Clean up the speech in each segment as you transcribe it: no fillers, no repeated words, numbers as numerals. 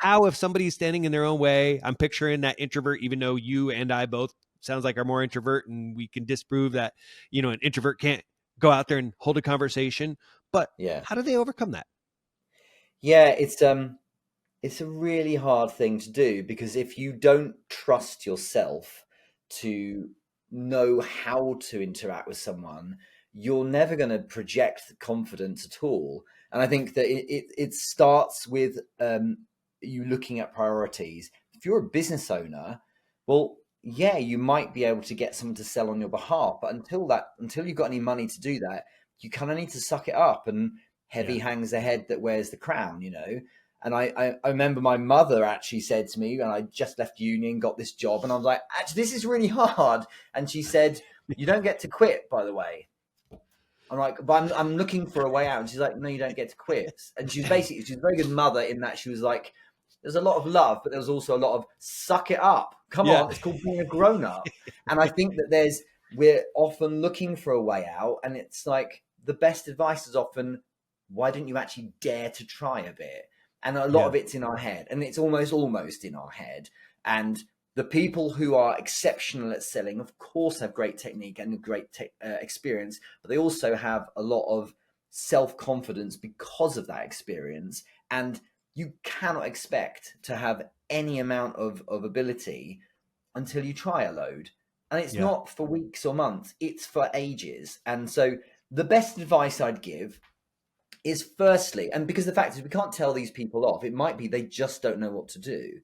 how, if somebody's standing in their own way, I'm picturing that introvert, even though you and I both sounds like are more introvert, and we can disprove that, an introvert can't go out there and hold a conversation. But Yeah. how do they overcome that? Yeah, it's a really hard thing to do because if you don't trust yourself to know how to interact with someone, you're never going to project the confidence at all. And I think that it starts with you looking at priorities. If you're a business owner, well, yeah, you might be able to get someone to sell on your behalf, but until you've got any money to do that, you kind of need to suck it up. And heavy Yeah. hangs the head that wears the crown, you know. And I remember my mother actually said to me, and I just left uni and got this job, and I was like, actually, this is really hard. And she said, you don't get to quit, by the way. I'm like, but I'm looking for a way out. And she's like, no, you don't get to quit. And she's a very good mother in that she was like, there's a lot of love, but there was also a lot of suck it up. Come Yeah. on, it's called being a grown up. And I think that we're often looking for a way out, and it's like the best advice is often, why didn't you actually dare to try a bit? And a lot Yeah. of it's in our head, and it's almost in our head. And the people who are exceptional at selling, of course, have great technique and experience, but they also have a lot of self-confidence because of that experience. And you cannot expect to have any amount of ability until you try a load. And it's Yeah. not for weeks or months, it's for ages. And so the best advice I'd give is, firstly, and because the fact is we can't tell these people off, it might be they just don't know what to do.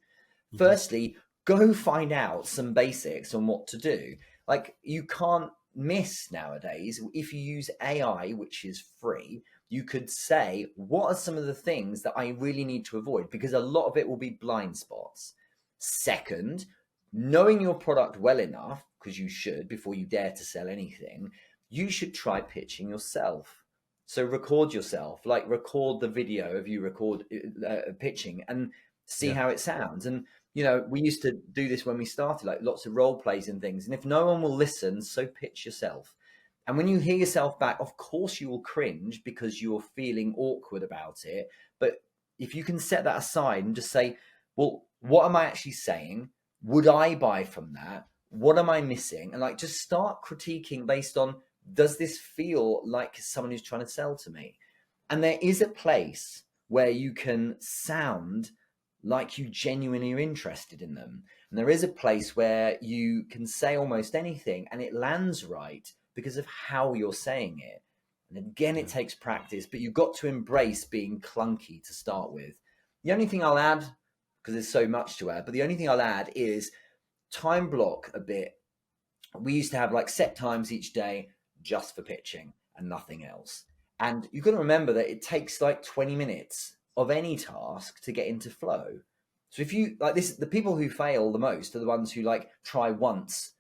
Mm-hmm. Firstly, go find out some basics on what to do. Like, you can't miss nowadays. If you use AI, which is free, you could say, what are some of the things that I really need to avoid? Because a lot of it will be blind spots. Second, knowing your product well enough, because you should, before you dare to sell anything, you should try pitching yourself. So record yourself, like record the video of you pitching, and see Yeah. how it sounds. And we used to do this when we started, like lots of role plays and things. And if no one will listen, so pitch yourself. And when you hear yourself back, of course you will cringe because you're feeling awkward about it. But if you can set that aside and just say, well, what am I actually saying? Would I buy from that? What am I missing? And like, just start critiquing based on, does this feel like someone who's trying to sell to me? And there is a place where you can sound like you genuinely are interested in them. And there is a place where you can say almost anything and it lands right because of how you're saying it. And again, it Yeah. takes practice, but you've got to embrace being clunky to start with. The only thing I'll add, because there's so much to add, but the only thing I'll add is time block a bit. We used to have like set times each day just for pitching and nothing else. And you've got to remember that it takes like 20 minutes of any task to get into flow. So if you like this, the people who fail the most are the ones who like try once,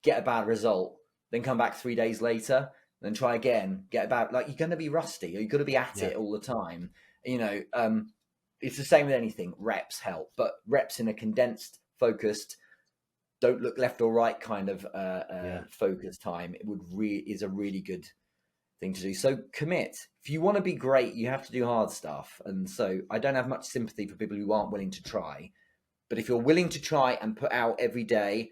get a bad result, then come back 3 days later, then try again, get a bad, like, you're going to be rusty, or you've got to be at Yeah. it all the time. It's the same with anything. Reps help, but reps in a condensed, focused, don't look left or right kind of Yeah. focus time, is a really good thing to do. So commit. If you want to be great, you have to do hard stuff. And so I don't have much sympathy for people who aren't willing to try. But if you're willing to try and put out every day,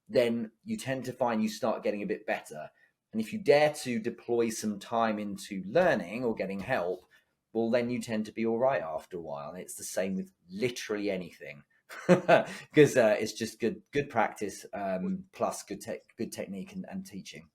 then you tend to find you start getting a bit better. And if you dare to deploy some time into learning or getting help, well, then you tend to be all right after a while. And it's the same with literally anything. Because it's just good practice, plus good technique and teaching.